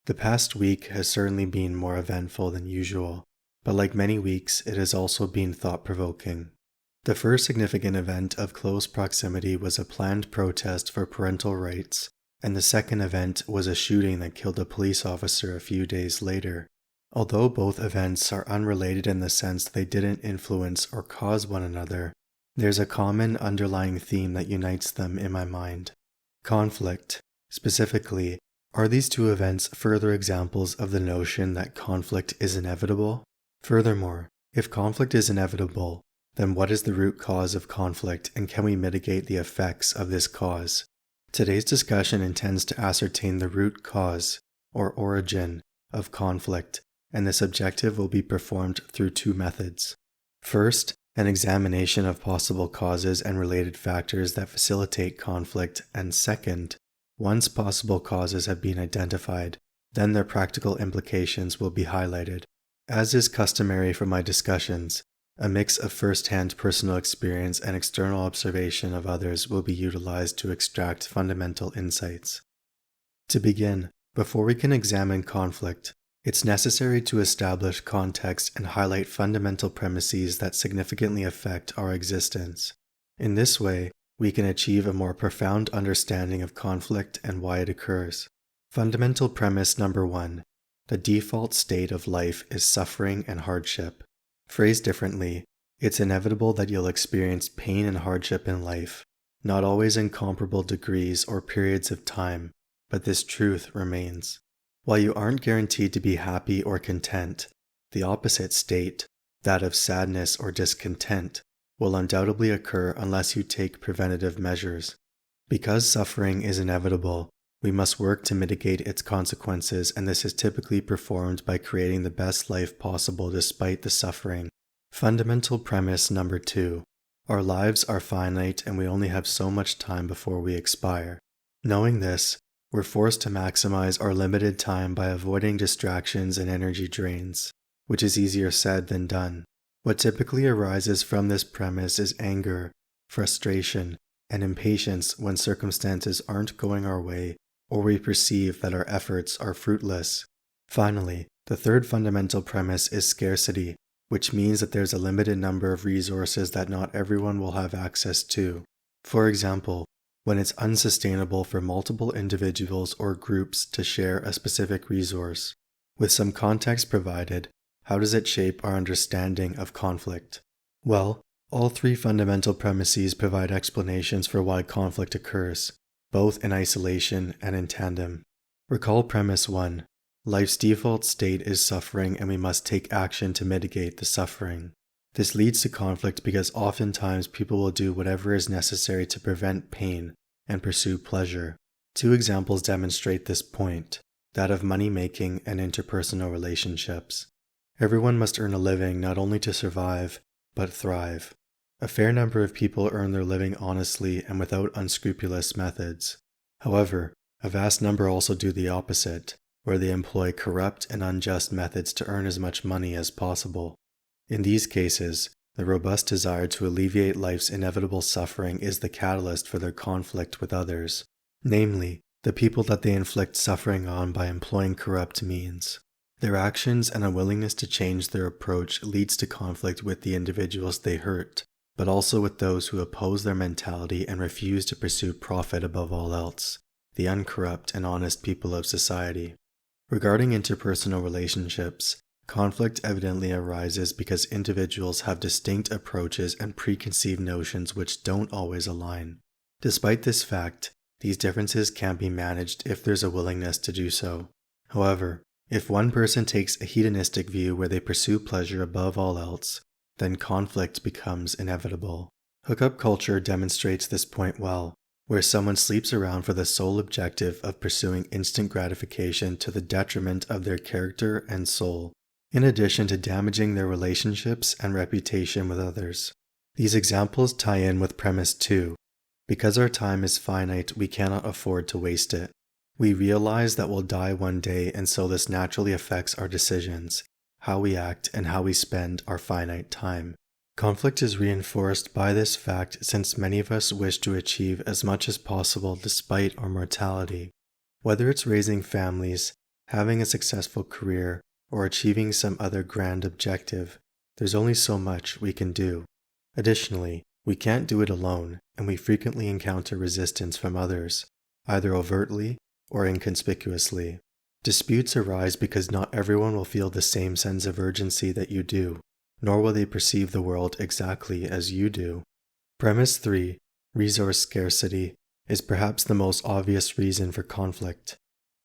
The past week has certainly been more eventful than usual, but like many weeks, it has also been thought-provoking. The first significant event of close proximity was a planned protest for parental rights, and the second event was a shooting that killed a police officer a few days later. Although both events are unrelated in the sense they didn't influence or cause one another, there's a common underlying theme that unites them in my mind. Conflict. Specifically, are these two events further examples of the notion that conflict is inevitable? Furthermore, if conflict is inevitable, then what is the root cause of conflict, and can we mitigate the effects of this cause? Today's discussion intends to ascertain the root cause, or origin, of conflict, and this objective will be performed through two methods. First, an examination of possible causes and related factors that facilitate conflict, and second, once possible causes have been identified, then their practical implications will be highlighted. As is customary for my discussions, a mix of first-hand personal experience and external observation of others will be utilized to extract fundamental insights. To begin, before we can examine conflict, it's necessary to establish context and highlight fundamental premises that significantly affect our existence. In this way, we can achieve a more profound understanding of conflict and why it occurs. Fundamental premise number 1. The default state of life is suffering and hardship. Phrased differently, it's inevitable that you'll experience pain and hardship in life, not always in comparable degrees or periods of time, but this truth remains. While you aren't guaranteed to be happy or content, the opposite state, that of sadness or discontent, will undoubtedly occur unless you take preventative measures. Because suffering is inevitable, we must work to mitigate its consequences, and this is typically performed by creating the best life possible despite the suffering. Fundamental premise number 2. Our lives are finite and we only have so much time before we expire. Knowing this, we're forced to maximize our limited time by avoiding distractions and energy drains, which is easier said than done. What typically arises from this premise is anger, frustration, and impatience when circumstances aren't going our way or we perceive that our efforts are fruitless. Finally, the third fundamental premise is scarcity, which means that there's a limited number of resources that not everyone will have access to. For example, when it's unsustainable for multiple individuals or groups to share a specific resource. With some context provided, how does it shape our understanding of conflict? Well, all three fundamental premises provide explanations for why conflict occurs, both in isolation and in tandem. Recall premise 1. Life's default state is suffering and we must take action to mitigate the suffering. This leads to conflict because oftentimes people will do whatever is necessary to prevent pain and pursue pleasure. Two examples demonstrate this point, that of money-making and interpersonal relationships. Everyone must earn a living not only to survive, but thrive. A fair number of people earn their living honestly and without unscrupulous methods. However, a vast number also do the opposite, where they employ corrupt and unjust methods to earn as much money as possible. In these cases, the robust desire to alleviate life's inevitable suffering is the catalyst for their conflict with others, namely, the people that they inflict suffering on by employing corrupt means. Their actions and unwillingness to change their approach leads to conflict with the individuals they hurt, but also with those who oppose their mentality and refuse to pursue profit above all else, the uncorrupt and honest people of society. Regarding interpersonal relationships, conflict evidently arises because individuals have distinct approaches and preconceived notions which don't always align. Despite this fact, these differences can be managed if there's a willingness to do so. However, if one person takes a hedonistic view where they pursue pleasure above all else, then conflict becomes inevitable. Hookup culture demonstrates this point well, where someone sleeps around for the sole objective of pursuing instant gratification to the detriment of their character and soul, in addition to damaging their relationships and reputation with others. These examples tie in with premise 2. Because our time is finite, we cannot afford to waste it. We realize that we'll die one day, and so this naturally affects our decisions, how we act, and how we spend our finite time. Conflict is reinforced by this fact since many of us wish to achieve as much as possible despite our mortality. Whether it's raising families, having a successful career, or achieving some other grand objective, there's only so much we can do. Additionally, we can't do it alone, and we frequently encounter resistance from others, either overtly or inconspicuously. Disputes arise because not everyone will feel the same sense of urgency that you do, nor will they perceive the world exactly as you do. Premise 3, resource scarcity, is perhaps the most obvious reason for conflict.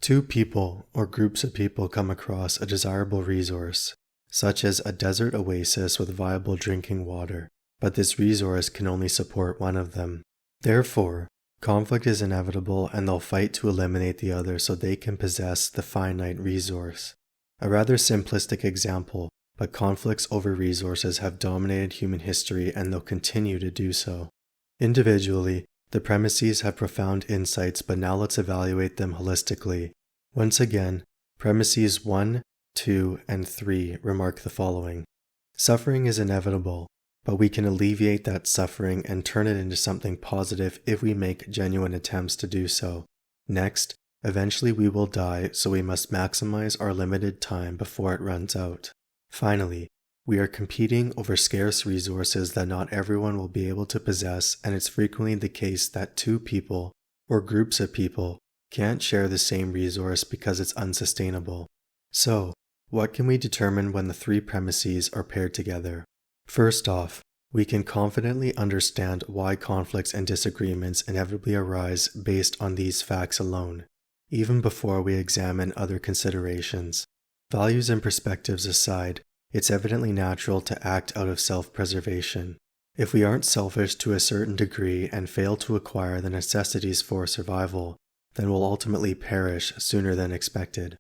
Two people or groups of people come across a desirable resource, such as a desert oasis with viable drinking water, but this resource can only support one of them. Therefore, conflict is inevitable and they'll fight to eliminate the other so they can possess the finite resource. A rather simplistic example, but conflicts over resources have dominated human history and they'll continue to do so. Individually, the premises have profound insights, but now let's evaluate them holistically. Once again, premises 1, 2, and 3 remark the following. Suffering is inevitable, but we can alleviate that suffering and turn it into something positive if we make genuine attempts to do so. Next, eventually we will die, so we must maximize our limited time before it runs out. Finally, we are competing over scarce resources that not everyone will be able to possess, and it's frequently the case that two people, or groups of people, can't share the same resource because it's unsustainable. So, what can we determine when the three premises are paired together? First off, we can confidently understand why conflicts and disagreements inevitably arise based on these facts alone, even before we examine other considerations. Values and perspectives aside, it's evidently natural to act out of self-preservation. If we aren't selfish to a certain degree and fail to acquire the necessities for survival, then we'll ultimately perish sooner than expected.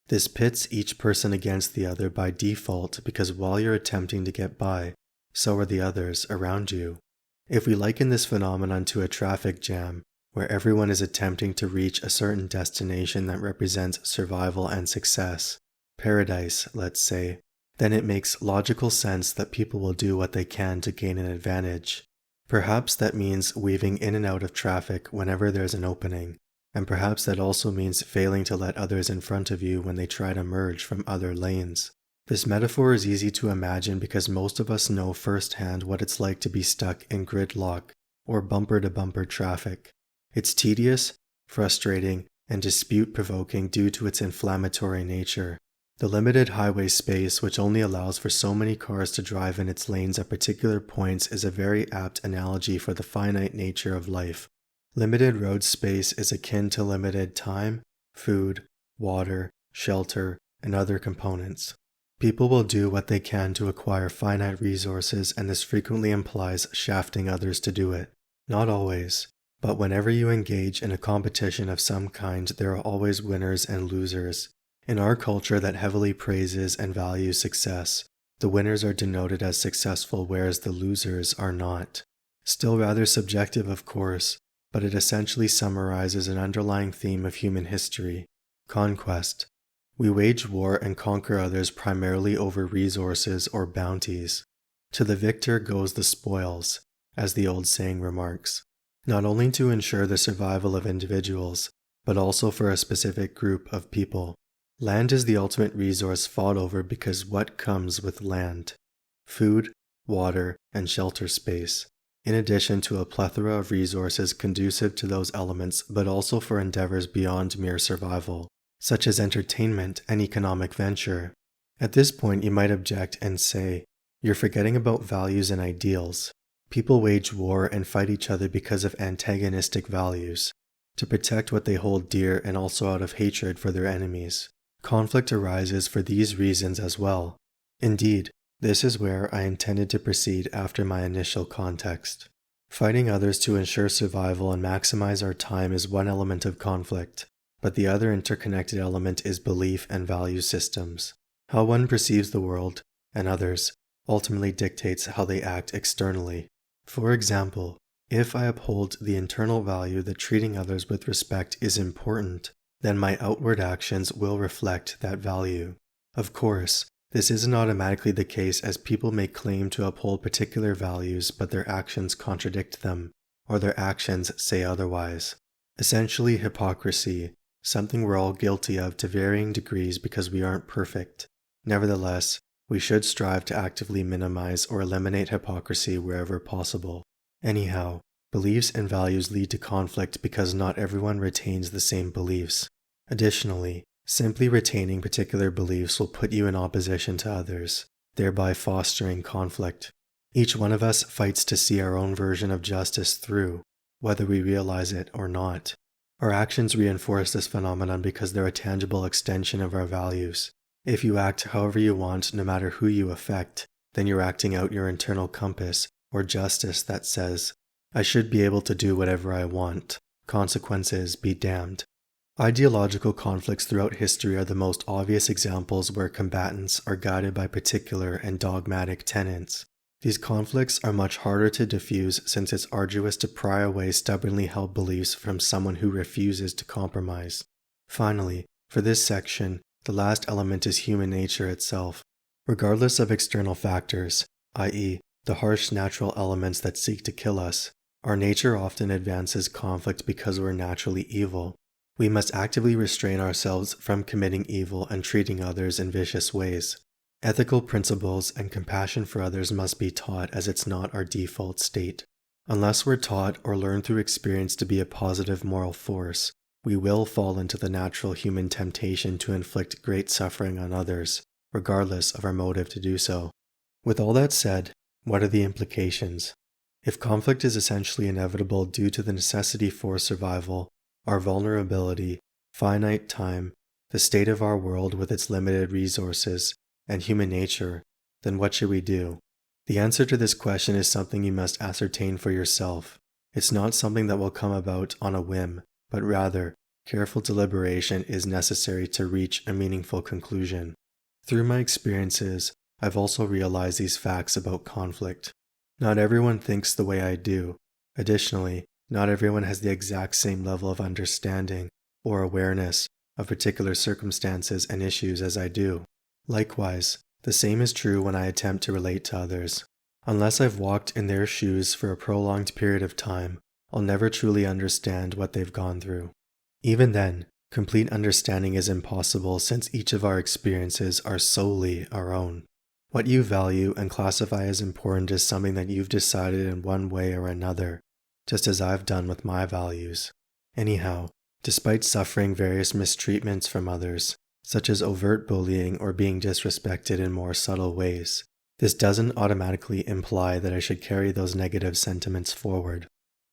This pits each person against the other by default because while you're attempting to get by, so are the others around you. If we liken this phenomenon to a traffic jam, where everyone is attempting to reach a certain destination that represents survival and success, paradise, let's say, then it makes logical sense that people will do what they can to gain an advantage. Perhaps that means weaving in and out of traffic whenever there's an opening, and perhaps that also means failing to let others in front of you when they try to merge from other lanes. This metaphor is easy to imagine because most of us know firsthand what it's like to be stuck in gridlock or bumper-to-bumper traffic. It's tedious, frustrating, and dispute-provoking due to its inflammatory nature. The limited highway space, which only allows for so many cars to drive in its lanes at particular points, is a very apt analogy for the finite nature of life. Limited road space is akin to limited time, food, water, shelter, and other components. People will do what they can to acquire finite resources, and this frequently implies shafting others to do it. Not always, but whenever you engage in a competition of some kind, there are always winners and losers. In our culture that heavily praises and values success, the winners are denoted as successful whereas the losers are not. Still rather subjective, of course, but it essentially summarizes an underlying theme of human history: conquest. We wage war and conquer others primarily over resources or bounties. To the victor goes the spoils, as the old saying remarks, not only to ensure the survival of individuals, but also for a specific group of people. Land is the ultimate resource fought over because what comes with land? Food, water, and shelter space, in addition to a plethora of resources conducive to those elements, but also for endeavors beyond mere survival, such as entertainment and economic venture. At this point, you might object and say, you're forgetting about values and ideals. People wage war and fight each other because of antagonistic values, to protect what they hold dear and also out of hatred for their enemies. Conflict arises for these reasons as well. Indeed, this is where I intended to proceed after my initial context. Fighting others to ensure survival and maximize our time is one element of conflict, but the other interconnected element is belief and value systems. How one perceives the world, and others, ultimately dictates how they act externally. For example, if I uphold the internal value that treating others with respect is important, then my outward actions will reflect that value. Of course, this isn't automatically the case, as people may claim to uphold particular values but their actions contradict them, or their actions say otherwise. Essentially hypocrisy, something we're all guilty of to varying degrees because we aren't perfect. Nevertheless, we should strive to actively minimize or eliminate hypocrisy wherever possible. Anyhow, beliefs and values lead to conflict because not everyone retains the same beliefs. Additionally, simply retaining particular beliefs will put you in opposition to others, thereby fostering conflict. Each one of us fights to see our own version of justice through, whether we realize it or not. Our actions reinforce this phenomenon because they're a tangible extension of our values. If you act however you want, no matter who you affect, then you're acting out your internal compass or justice that says, I should be able to do whatever I want. Consequences be damned. Ideological conflicts throughout history are the most obvious examples where combatants are guided by particular and dogmatic tenets. These conflicts are much harder to diffuse since it's arduous to pry away stubbornly held beliefs from someone who refuses to compromise. Finally, for this section, the last element is human nature itself. Regardless of external factors, i.e., the harsh natural elements that seek to kill us, our nature often advances conflict because we're naturally evil. We must actively restrain ourselves from committing evil and treating others in vicious ways. Ethical principles and compassion for others must be taught as it's not our default state. Unless we're taught or learn through experience to be a positive moral force, we will fall into the natural human temptation to inflict great suffering on others, regardless of our motive to do so. With all that said, what are the implications? If conflict is essentially inevitable due to the necessity for survival, our vulnerability, finite time, the state of our world with its limited resources, and human nature, then what should we do? The answer to this question is something you must ascertain for yourself. It's not something that will come about on a whim, but rather, careful deliberation is necessary to reach a meaningful conclusion. Through my experiences, I've also realized these facts about conflict. Not everyone thinks the way I do. Additionally, not everyone has the exact same level of understanding or awareness of particular circumstances and issues as I do. Likewise, the same is true when I attempt to relate to others. Unless I've walked in their shoes for a prolonged period of time, I'll never truly understand what they've gone through. Even then, complete understanding is impossible since each of our experiences are solely our own. What you value and classify as important is something that you've decided in one way or another, just as I've done with my values. Anyhow, despite suffering various mistreatments from others, such as overt bullying or being disrespected in more subtle ways, this doesn't automatically imply that I should carry those negative sentiments forward.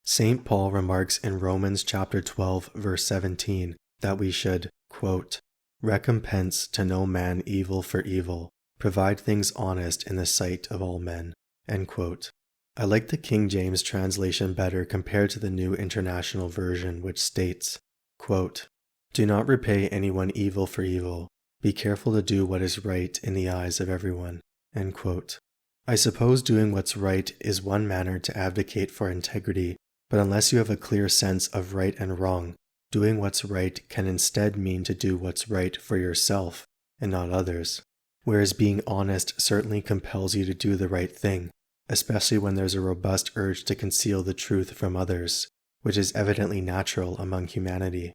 St. Paul remarks in Romans chapter 12, verse 17, that we should, quote, recompense to no man evil for evil, provide things honest in the sight of all men, end quote. I like the King James translation better compared to the New International Version, which states, quote, do not repay anyone evil for evil. Be careful to do what is right in the eyes of everyone, end quote. I suppose doing what's right is one manner to advocate for integrity, but unless you have a clear sense of right and wrong, doing what's right can instead mean to do what's right for yourself and not others. Whereas being honest certainly compels you to do the right thing, especially when there's a robust urge to conceal the truth from others, which is evidently natural among humanity.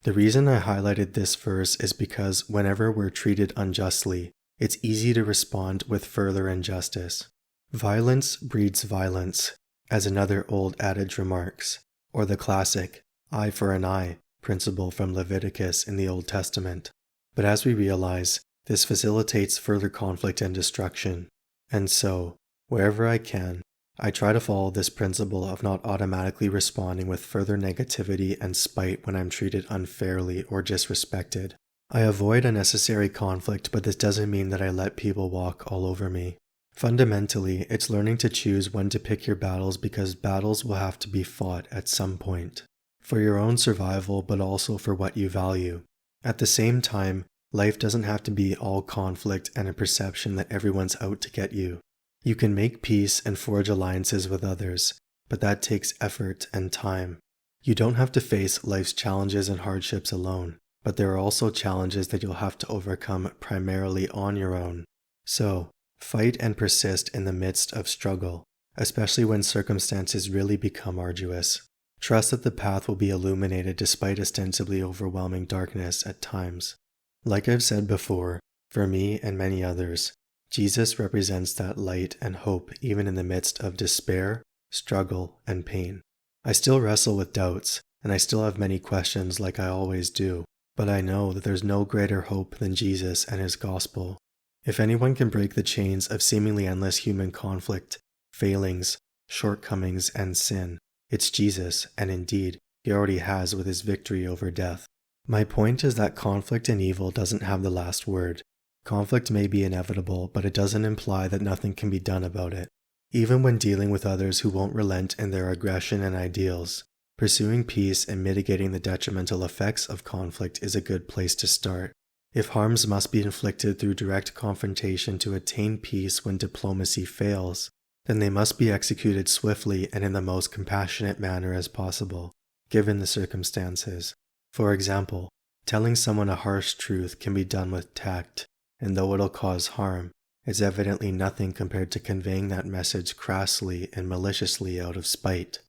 The reason I highlighted this verse is because whenever we're treated unjustly, it's easy to respond with further injustice. Violence breeds violence, as another old adage remarks, or the classic eye for an eye principle from Leviticus in the Old Testament. But as we realize, this facilitates further conflict and destruction, and so, wherever I can, I try to follow this principle of not automatically responding with further negativity and spite when I'm treated unfairly or disrespected. I avoid unnecessary conflict, but this doesn't mean that I let people walk all over me. Fundamentally, it's learning to choose when to pick your battles because battles will have to be fought at some point, for your own survival but also for what you value. At the same time, life doesn't have to be all conflict and a perception that everyone's out to get you. You can make peace and forge alliances with others, but that takes effort and time. You don't have to face life's challenges and hardships alone, but there are also challenges that you'll have to overcome primarily on your own. So, fight and persist in the midst of struggle, especially when circumstances really become arduous. Trust that the path will be illuminated despite ostensibly overwhelming darkness at times. Like I've said before, for me and many others, Jesus represents that light and hope even in the midst of despair, struggle, and pain. I still wrestle with doubts, and I still have many questions like I always do, but I know that there's no greater hope than Jesus and His gospel. If anyone can break the chains of seemingly endless human conflict, failings, shortcomings, and sin, it's Jesus, and indeed, He already has with His victory over death. My point is that conflict and evil doesn't have the last word. Conflict may be inevitable, but it doesn't imply that nothing can be done about it. Even when dealing with others who won't relent in their aggression and ideals, pursuing peace and mitigating the detrimental effects of conflict is a good place to start. If harms must be inflicted through direct confrontation to attain peace when diplomacy fails, then they must be executed swiftly and in the most compassionate manner as possible, given the circumstances. For example, telling someone a harsh truth can be done with tact, and though it'll cause harm, it's evidently nothing compared to conveying that message crassly and maliciously out of spite.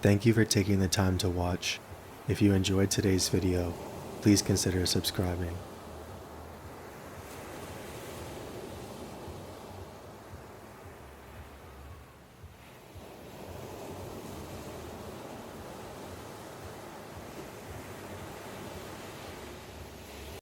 Thank you for taking the time to watch. If you enjoyed today's video, please consider subscribing.